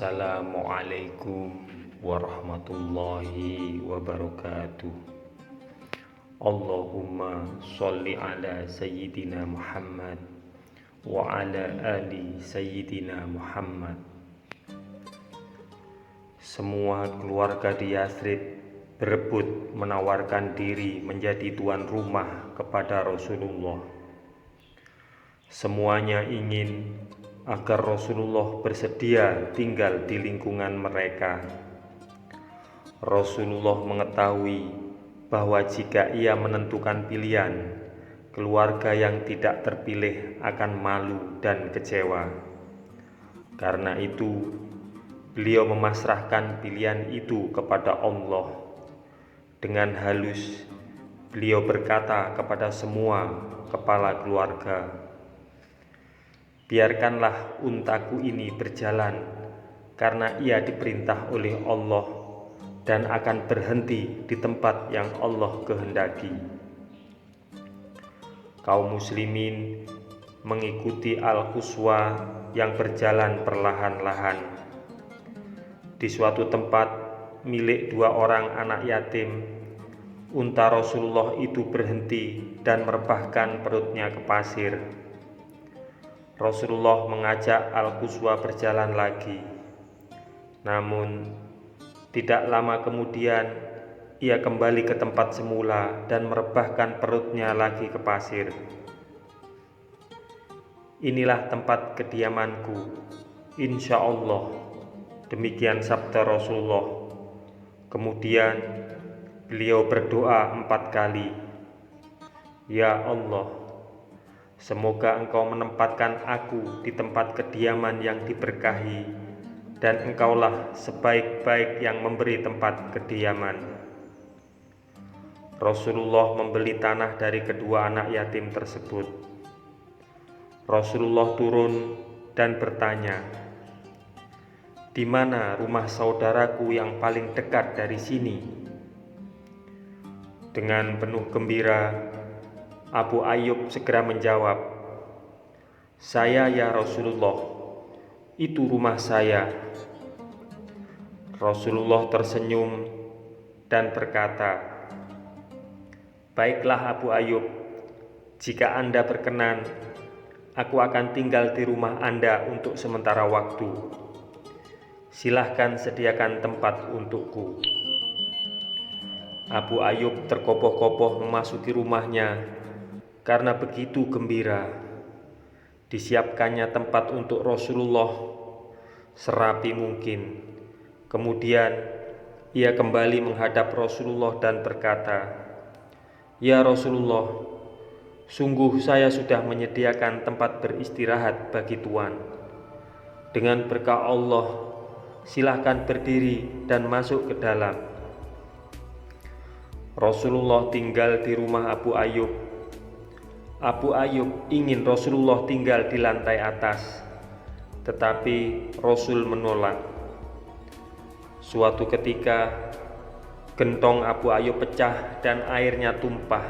Assalamualaikum warahmatullahi wabarakatuh. Allahumma sholli ala Sayyidina Muhammad wa ala ali Sayyidina Muhammad. Semua keluarga di Yathrib berebut menawarkan diri menjadi tuan rumah kepada Rasulullah. Semuanya ingin agar Rasulullah bersedia tinggal di lingkungan mereka. Rasulullah mengetahui bahwa jika ia menentukan pilihan, keluarga yang tidak terpilih akan malu dan kecewa. Karena itu, beliau memasrahkan pilihan itu kepada Allah. Dengan halus, beliau berkata kepada semua kepala keluarga, "Biarkanlah untaku ini berjalan, karena ia diperintah oleh Allah dan akan berhenti di tempat yang Allah kehendaki." Kaum muslimin mengikuti Al-Quswa yang berjalan perlahan-lahan. Di suatu tempat milik dua orang anak yatim, unta Rasulullah itu berhenti dan merebahkan perutnya ke pasir. Rasulullah mengajak Al-Quswa berjalan lagi. Namun, tidak lama kemudian ia kembali ke tempat semula dan merebahkan perutnya lagi ke pasir. "Inilah tempat kediamanku, insya Allah," demikian sabda Rasulullah. Kemudian beliau berdoa 4 kali, "Ya Allah, semoga Engkau menempatkan aku di tempat kediaman yang diberkahi, dan Engkaulah sebaik-baik yang memberi tempat kediaman." Rasulullah membeli tanah dari kedua anak yatim tersebut. Rasulullah turun dan bertanya, "Di mana rumah saudaraku yang paling dekat dari sini?" Dengan penuh gembira, Abu Ayyub segera menjawab, "Saya ya Rasulullah, itu rumah saya." Rasulullah tersenyum dan berkata, "Baiklah Abu Ayyub, jika Anda berkenan, aku akan tinggal di rumah Anda untuk sementara waktu. Silahkan sediakan tempat untukku." Abu Ayyub terkopoh-kopoh memasuki rumahnya karena begitu gembira. Disiapkannya tempat untuk Rasulullah serapi mungkin. Kemudian ia kembali menghadap Rasulullah dan berkata, "Ya Rasulullah, sungguh saya sudah menyediakan tempat beristirahat bagi Tuan. Dengan berkah Allah, silahkan berdiri dan masuk ke dalam." Rasulullah tinggal di rumah Abu Ayyub. Abu Ayyub ingin Rasulullah tinggal di lantai atas, tetapi Rasul menolak. Suatu ketika, gentong Abu Ayyub pecah dan airnya tumpah.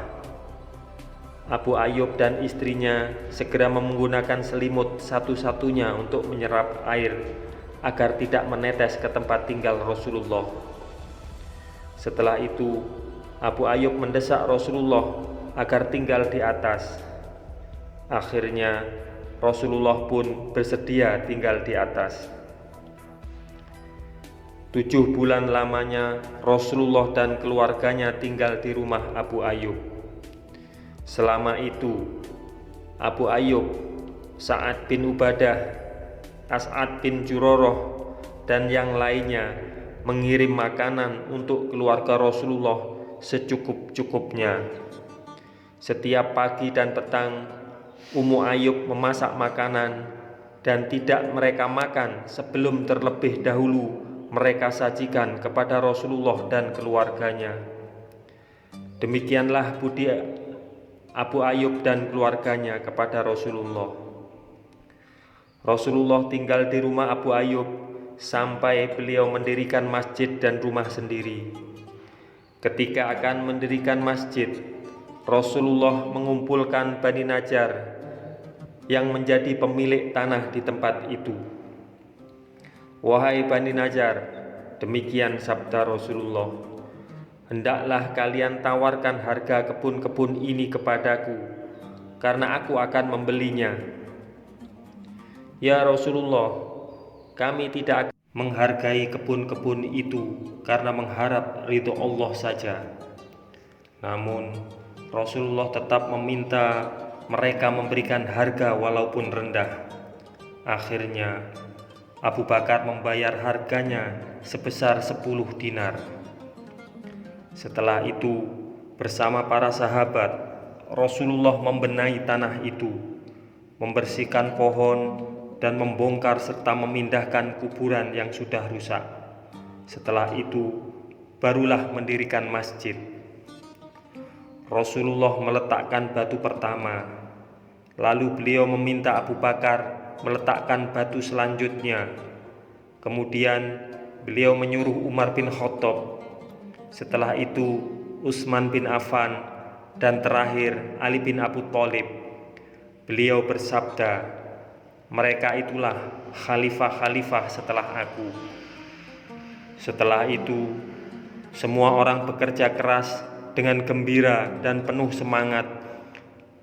Abu Ayyub dan istrinya segera menggunakan selimut satu-satunya untuk menyerap air agar tidak menetes ke tempat tinggal Rasulullah. Setelah itu, Abu Ayyub mendesak Rasulullah agar tinggal di atas. Akhirnya Rasulullah pun bersedia tinggal di atas. 7 bulan lamanya Rasulullah dan keluarganya tinggal di rumah Abu Ayyub. Selama itu Abu Ayyub, Sa'ad bin Ubadah, As'ad bin Juroroh, dan yang lainnya mengirim makanan untuk keluarga Rasulullah secukup-cukupnya. Setiap pagi dan petang Ummu Ayyub memasak makanan dan tidak mereka makan sebelum terlebih dahulu mereka sajikan kepada Rasulullah dan keluarganya. Demikianlah budi Abu Ayyub dan keluarganya kepada Rasulullah. Rasulullah tinggal di rumah Abu Ayyub sampai beliau mendirikan masjid dan rumah sendiri. Ketika akan mendirikan masjid, Rasulullah mengumpulkan Bani Najjar yang menjadi pemilik tanah di tempat itu. Wahai Bani Najjar, demikian sabda Rasulullah, hendaklah kalian tawarkan harga kebun-kebun ini kepadaku, karena aku akan membelinya. Ya Rasulullah, kami tidak akan menghargai kebun-kebun itu karena mengharap ridho Allah saja. Namun Rasulullah tetap meminta mereka memberikan harga walaupun rendah. Akhirnya Abu Bakar membayar harganya sebesar 10 dinar. Setelah itu, bersama para sahabat, Rasulullah membenahi tanah itu, membersihkan pohon, dan membongkar serta memindahkan kuburan yang sudah rusak. Setelah itu, barulah mendirikan masjid. Rasulullah meletakkan batu pertama, lalu beliau meminta Abu Bakar meletakkan batu selanjutnya. Kemudian beliau menyuruh Umar bin Khattab. Setelah itu Utsman bin Affan, dan terakhir Ali bin Abi Thalib. Beliau bersabda, mereka itulah khalifah-khalifah setelah aku. Setelah itu semua orang bekerja keras dengan gembira dan penuh semangat.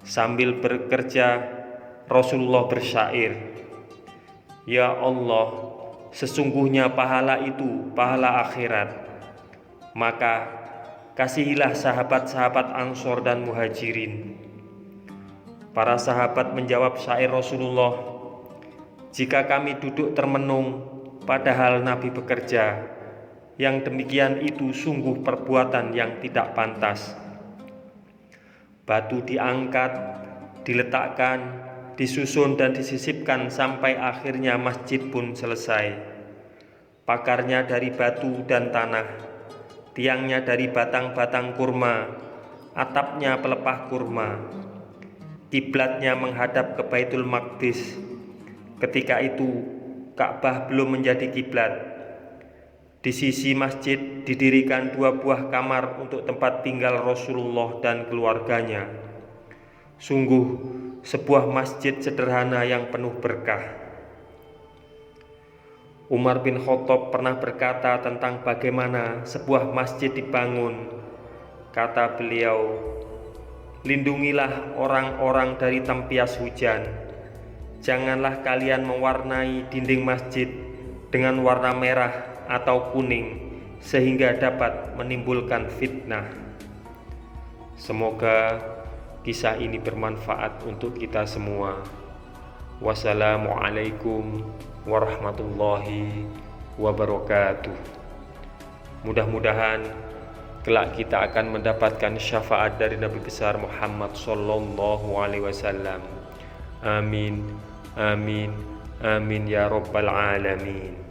Sambil bekerja, Rasulullah bersyair, ya Allah, sesungguhnya pahala itu pahala akhirat. Maka kasihilah sahabat-sahabat Ansor dan Muhajirin. Para sahabat menjawab syair Rasulullah, jika kami duduk termenung padahal Nabi bekerja, yang demikian itu sungguh perbuatan yang tidak pantas. Batu diangkat, diletakkan, disusun dan disisipkan sampai akhirnya masjid pun selesai. Pagarnya dari batu dan tanah, tiangnya dari batang-batang kurma, atapnya pelepah kurma. Kiblatnya menghadap ke Baitul Maqdis. Ketika itu Ka'bah belum menjadi kiblat. Di sisi masjid didirikan 2 buah kamar untuk tempat tinggal Rasulullah dan keluarganya. Sungguh sebuah masjid sederhana yang penuh berkah. Umar bin Khattab pernah berkata tentang bagaimana sebuah masjid dibangun. Kata beliau, lindungilah orang-orang dari tempias hujan. Janganlah kalian mewarnai dinding masjid dengan warna merah atau kuning sehingga dapat menimbulkan fitnah. Semoga kisah ini bermanfaat untuk kita semua. Wassalamualaikum warahmatullahi wabarakatuh. Mudah-mudahan kelak kita akan mendapatkan syafaat dari Nabi besar Muhammad sallallahu alaihi wasallam. Amin, amin, amin ya rabbal alamin.